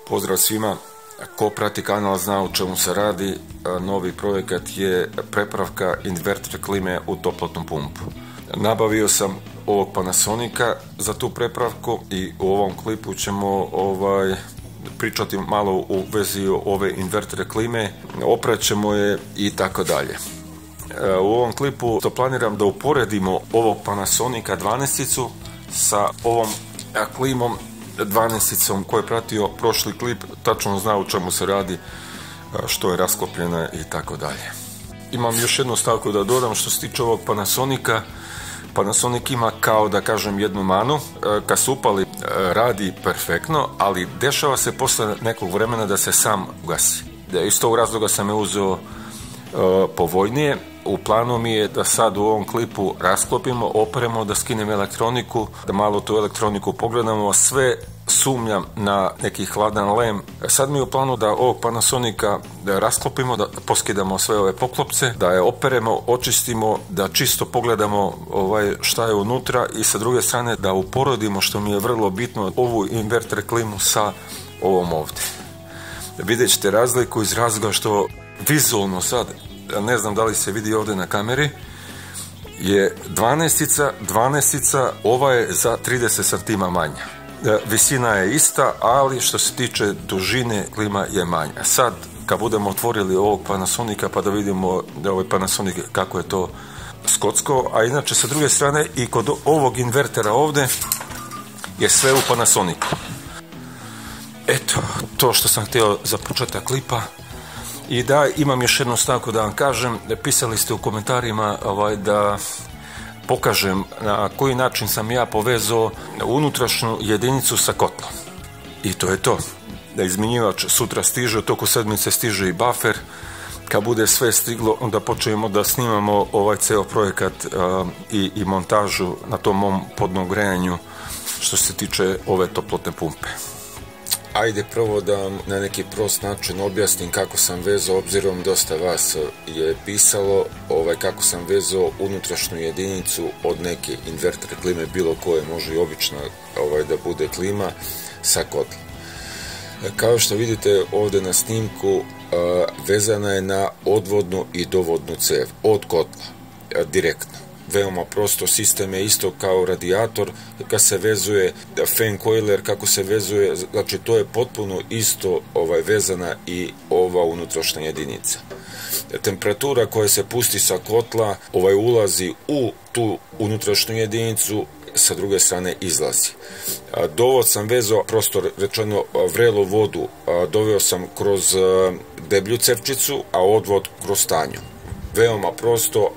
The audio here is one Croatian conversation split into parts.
Pozdrav svima, ko prati kanal zna o čemu se radi. Novi projekat je prepravka inverter klime u toplotnu pumpu. Nabavio sam ovog Panasonica za tu prepravku i u ovom klipu ćemo pričati malo u vezi ove invertere klime, opraćemo je i tako dalje. U ovom klipu to planiram da uporedimo ovog Panasonica 12 sa ovom klimom 12 koji je pratio prošli klip, tačno zna o čemu se radi, što je rasklopljena i tako dalje. Imam još jednu stavku da dodam što se tiče ovog Panasonica. Panasonic ima, kao da kažem, jednu manu. Kad se upali radi perfektno, ali dešava se posle nekog vremena da se sam ugasi. Iz tog razloga sam je uzeo povoljnije. U planu mi je da sad u ovom klipu rasklopimo, operemo, da skinem elektroniku, da malo tu elektroniku pogledamo. Sve sumnjam na neki hladan lem. Sad mi je u planu da ovog Panasonica da rasklopimo, da poskidamo sve ove poklopce, da je operemo, očistimo, da čisto pogledamo šta je unutra i sa druge strane da uporedimo, što mi je vrlo bitno, ovu inverter klimu sa ovom ovdje. Vidjet ćete razliku iz razloga što vizualno sad, ne znam da li se vidi ovdje na kameri, je 12, ova je za 30 cm manja. Visina je ista, ali što se tiče dužine klima je manja. Sad kad budemo otvorili ovog Panasonica pa da vidimo ovaj Panasonic kako je to skocko, a inače sa druge strane i kod ovog invertera ovdje je sve u Panasonicu. Eto, to što sam htio za početak klipa. I da, imam još jednu stavku da vam kažem, pisali ste u komentarima da pokažem na koji način sam ja povezao unutrašnju jedinicu sa kotlom. I to je to. Da izmjenjivač sutra stiže, u toku sedmice stiže i buffer. Kad bude sve stiglo, onda počnemo da snimamo ovaj ceo projekat i montažu na tom mom podnom grejanju što se tiče ove toplotne pumpe. Ajde prvo da vam na neki prost način objasnim kako sam vezao, obzirom dosta vas je pisalo kako sam vezao unutrašnju jedinicu od neke inverter klime, bilo koje, može i obična da bude klima, sa kotlom. Kao što vidite ovdje na snimku, vezana je na odvodnu i dovodnu cev od kotla, direktno. Veoma prosto, sistem je isto kao radijator, kad se vezuje fan coiler, kako se vezuje, znači to je potpuno isto vezana i ova unutrašnja jedinica. Temperatura koja se pusti sa kotla ulazi u tu unutrašnju jedinicu, sa druge strane izlazi. Dovod sam vezao, prosto rečeno, vrelu vodu doveo sam kroz deblju cevčicu, a odvod kroz tanju. Veoma prosto,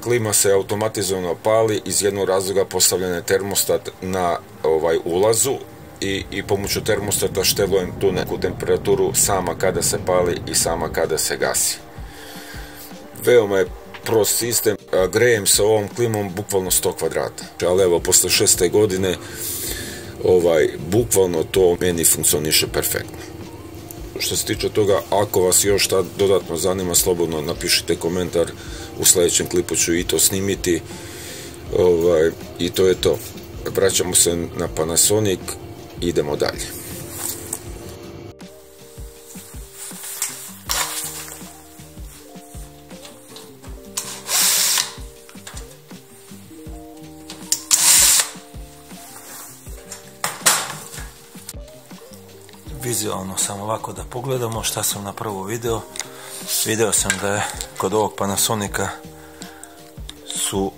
klima se automatizovano pali, iz jednog razloga postavljen je termostat na ulazu i pomoću termostata štelujem tu neku temperaturu sama kada se pali i sama kada se gasi. Veoma je prost sistem, grejem sa ovom klimom bukvalno 100 kvadrata. Ali evo, posle 6. godine, bukvalno to meni funkcioniše perfektno. Što se tiče toga, ako vas još šta dodatno zanima, slobodno napišite komentar, u sljedećem klipu ću i to snimiti. I to je to. Vraćamo se na Panasonic, idemo dalje. Vizualno sam ovako da pogledamo šta sam na prvo video. Video sam da je kod ovog Panasonica su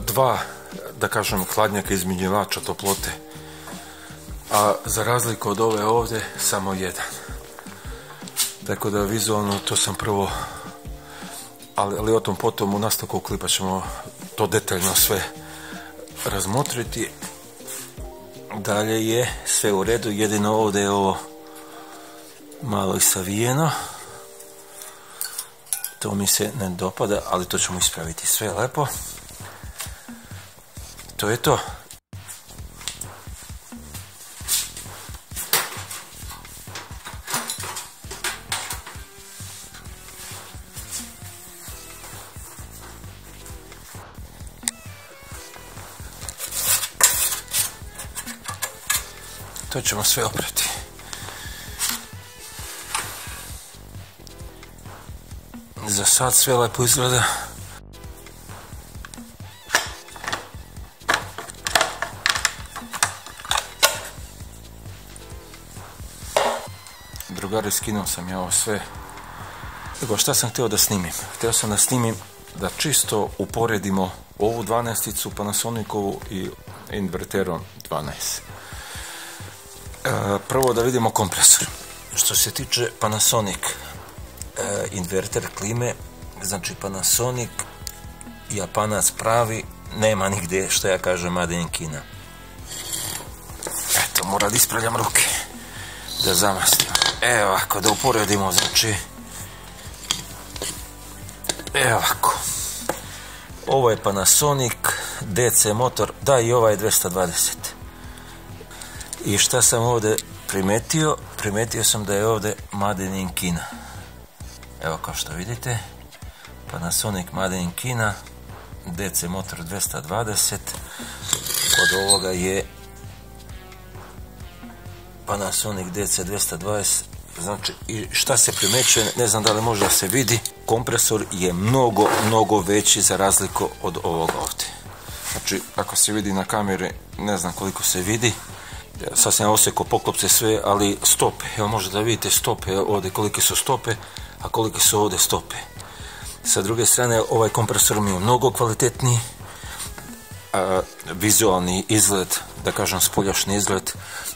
dva, da kažem, hladnjaka izmjenjivača toplote, a za razliku od ove ovdje samo jedan. Tako da vizualno to sam prvo, ali o tom potom u nastavku klipa ćemo to detaljno sve razmotriti. Dalje je sve u redu, jedino ovdje je ovo malo i savijeno. To mi se ne dopada, ali to ćemo ispraviti sve lepo. To je to. to ćemo sve oprati. Za sad sve lepo izgleda. Drugari, skinuo sam ja ovo sve. Evo, šta sam htio da snimim? Htio sam da snimim da čisto uporedimo ovu 12-icu Panasonicovu i inverterom 12. Prvo da vidimo kompresor. Što se tiče Panasonic inverter klime, znači Panasonic, Japanac pravi, nema nigdje, što ja kažem, made in Kina. Eto, mora da ispravljam ruke, da zamastim. Evo ovako, da uporedimo, znači, evo ovako. Ovo je Panasonic DC motor, da, i ovaj je 220. I šta sam ovdje primetio? Primetio sam da je ovdje made in Kina. Evo, kao što vidite, Panasonic made in Kina, DC motor 220, od ovoga je Panasonic DC 220, znači, i šta se primećuje, ne znam da li može da se vidi, kompresor je mnogo veći za razliku od ovoga ovdje. Znači, ako se vidi na kameri, ne znam koliko se vidi, sad sam osjekao poklopce sve, ali stope, evo možete da vidite stope ovdje, kolike su stope, a kolike su ovdje stope. Sa druge strane, ovaj kompresor mi je mnogo kvalitetniji, vizualni izgled, da kažem spoljašnji izgled,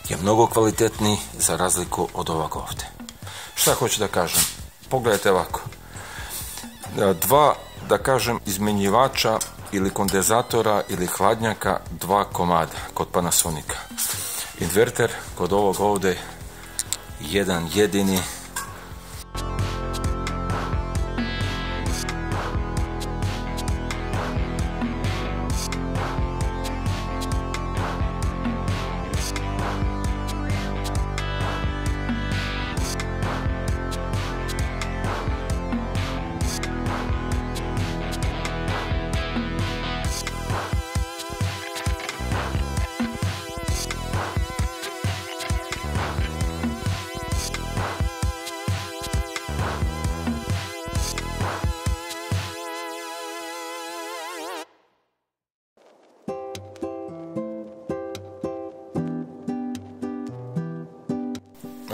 je mnogo kvalitetniji za razliku od ovoga ovdje. Šta hoću da kažem? Pogledajte ovako. Dva, da kažem, izmenjivača ili kondenzatora ili hladnjaka, dva komada kod Panasonica. Inverter kod ovog ovdje jedan jedini.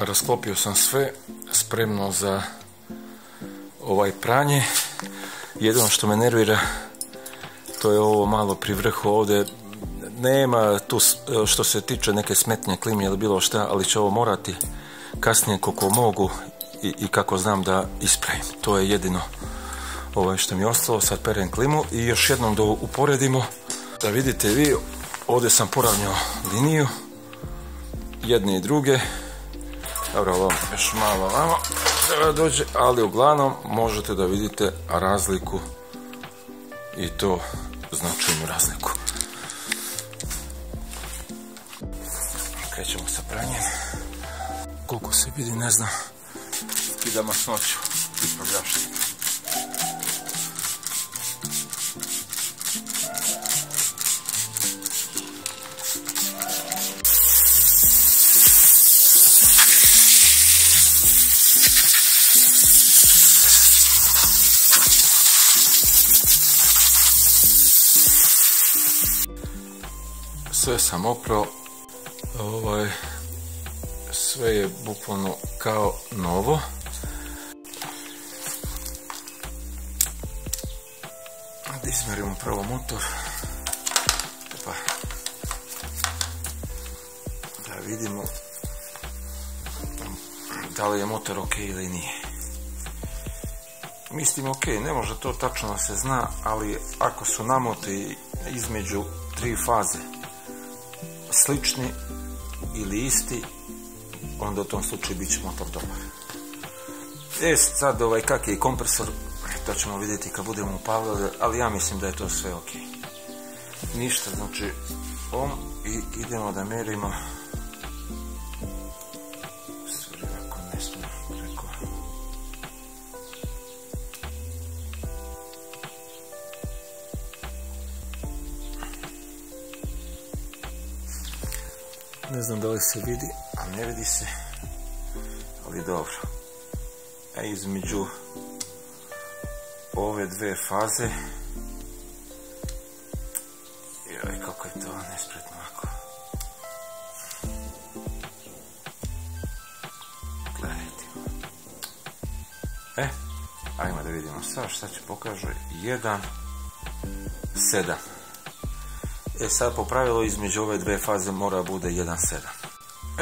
Rasklopio sam sve, spremno za ovaj pranje. Jedino što me nervira, to je ovo malo pri vrhu ovdje. Nema tu što se tiče neke smetnje klime ili bilo šta, ali ću ovo morati kasnije koliko mogu i kako znam da ispravim. To je jedino što mi je ostalo. Sad perem klimu i još jednom da uporedimo, da vidite vi. Ovdje sam poravnjao liniju jedne i druge. Dobro, ovo još malo ovamo treba dođe, ali uglavnom možete da vidite razliku, i to značajnu razliku. Krećemo sa pranjem. Koliko se vidi, ne znam, skida masnoću ispravljašnje. Sve sam oprao, sve je bukvalno kao novo. Da izmerimo prvo motor, pa da vidimo da li je motor ok ili nije. Mislim ok, ne može to tačno da se zna, ali ako su namoti između tri faze slični ili isti, onda u tom slučaju bit će motor dobar. Sad kak je kompresor, to ćemo vidjeti kad budemo upavljali, ali ja mislim da je to sve ok. Ništa, znači i idemo da merimo. Ne znam da li se vidi. ne vidi se, ali dobro. A između ove dve faze, joj, kako je to nespretno ovako. Gledajte. Ajmo da vidimo sad šta će pokaže. 1,7. Sad po pravilu između ove dve faze mora bude 1,7.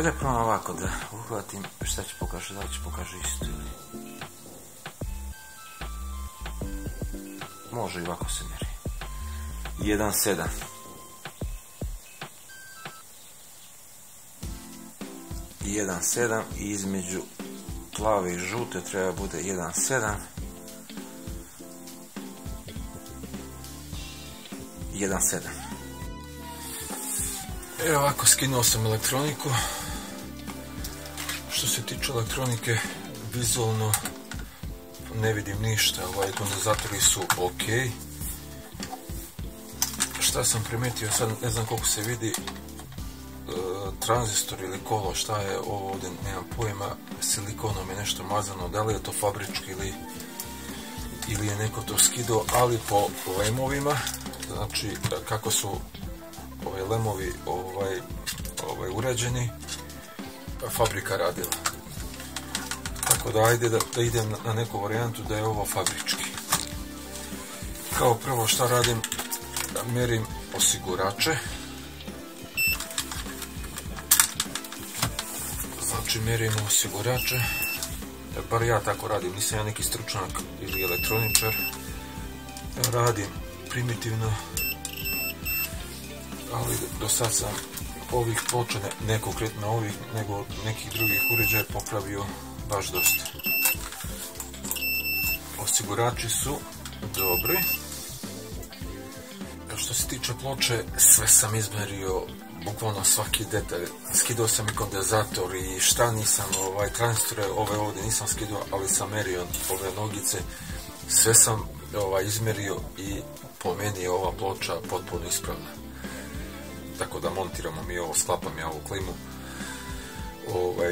Da probam ovako da uhvatim šta će pokaže, da li će pokaže isto ili... Može i ovako se meri. 1,7. I 1,7 i između plave i žute treba bude 1,7. 1,7. Evo ovako, skinuo sam elektroniku. Što se tiče elektronike, vizualno ne vidim ništa, kondenzatori su ok. Šta sam primetio, sad ne znam koliko se vidi, tranzistor ili kolo, šta je ovo ovdje, nemam pojma, silikonom je nešto mazano, da li je to fabrički ili je neko to skidao, ali po lemovima, znači kako su lemovi urađeni, fabrika radila. Tako da ajde da idem na neku varijantu da je ovo fabrički. Kao prvo šta radim, mjerim osigurače. Znači mjerimo osigurače, bar ja tako radim, nisam ja neki stručnjak ili elektroničar. Radim primitivno, ali do sad sam ovih ploča, ne konkretno ovih, nego nekih drugih uređaja popravio baš dosta. Osigurači su dobri. Što se tiče ploče, sve sam izmerio, bukvalno svaki detalj. Skidao sam i kondenzator i šta nisam, tranzistore ove ovdje nisam skidao, ali sam merio ove nogice. Sve sam izmerio i po meni je ova ploča potpuno ispravna. Tako da montiramo mi ovo, sklapam ja ovu klimu,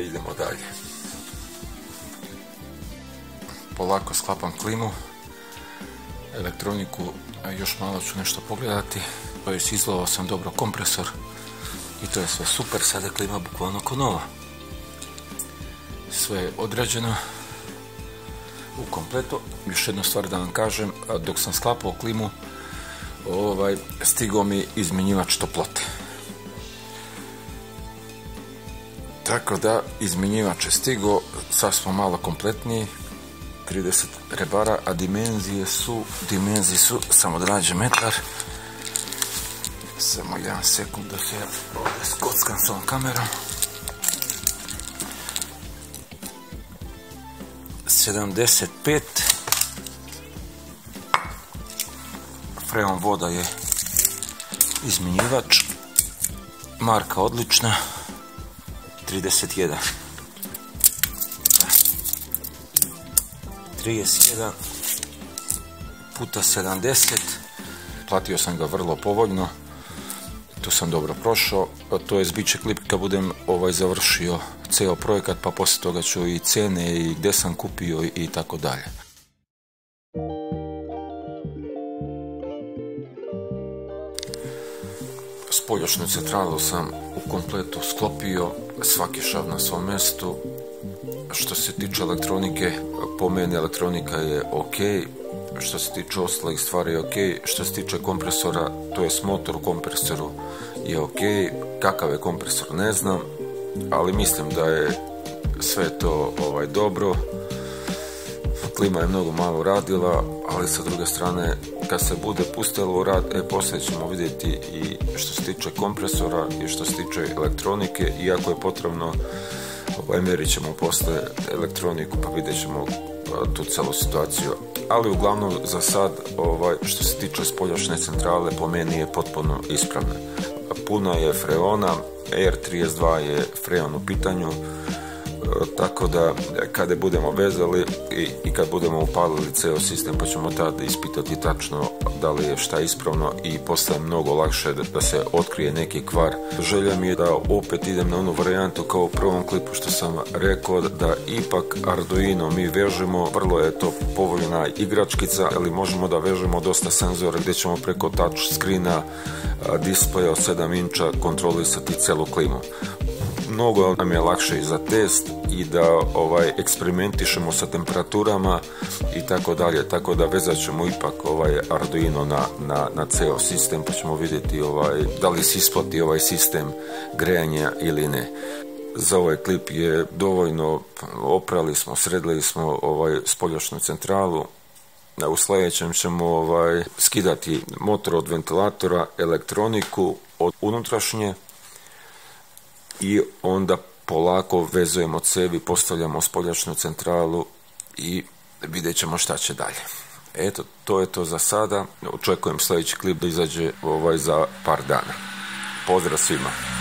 idemo dalje. Polako sklapam klimu, elektroniku, još malo ću nešto pogledati, izlovao sam dobro kompresor i to je sve super, sada je klima bukvalno ko nova. Sve je odrađeno u kompletu. Još jednu stvar da vam kažem, dok sam sklapao klimu, stigao mi izmjenjivač toplote. Tako da izmjenjivač je stigao, sad smo malo kompletniji, 30 rebara, a dimenzije su, samo da nađem metar, samo 1 sekund da se ovdje skockam s ovom kamerom. 75, freon voda je izmjenjivač, marka odlična, 31. 31 puta 70, platio sam ga vrlo povoljno, tu sam dobro prošao, to je bit će klip kad budem završio ceo projekat, pa poslije toga ću i cene i gdje sam kupio i tako dalje. Spoljašnju centralu sam u kompletu sklopio, svaki šav na svom mjestu. Što se tiče elektronike, po meni elektronika je ok, što se tiče ostalih stvari je ok, što se tiče kompresora, to jest motor u kompresoru je ok, kakav je kompresor ne znam, ali mislim da je sve to dobro. Klima je mnogo malo radila, ali sa druge strane kad se bude pustilo u rad, poslije ćemo vidjeti i što se tiče kompresora i što se tiče elektronike, iako je potrebno mjerit ćemo poslije elektroniku pa vidjet ćemo tu celu situaciju, ali uglavnom za sad što se tiče spoljašnje centrale po meni je potpuno ispravna. Puno je freona, R32 je freon u pitanju, tako da kada budemo vezali i kad budemo upalili CO sistem, pa ćemo tad ispitati tačno da li je šta ispravno i postaje mnogo lakše da se otkrije neki kvar. Želja mi je da opet idem na onu varijantu kao u prvom klipu što sam rekao, da ipak Arduino mi vežemo, vrlo je to povoljna igračkica, ali možemo da vežemo dosta senzora gdje ćemo preko touch screena, displeja od 7 inča kontrolisati celu klimu. Mnogo nam je lakše i za test i da eksperimentišemo sa temperaturama i tako dalje, tako da vezat ćemo ipak Arduino na CO sistem, pa ćemo vidjeti da li se isplati ovaj sistem grejanja ili ne. Za ovaj klip je dovoljno, oprali smo, sredili smo spoljašnju centralu. U sljedećem ćemo skidati motor od ventilatora, elektroniku od unutrašnje i onda polako vezujemo cevi, postavljamo spoljašnju centralu i vidjet ćemo šta će dalje. Eto, to je to za sada. Očekujem sljedeći klip da izađe za par dana. Pozdrav svima!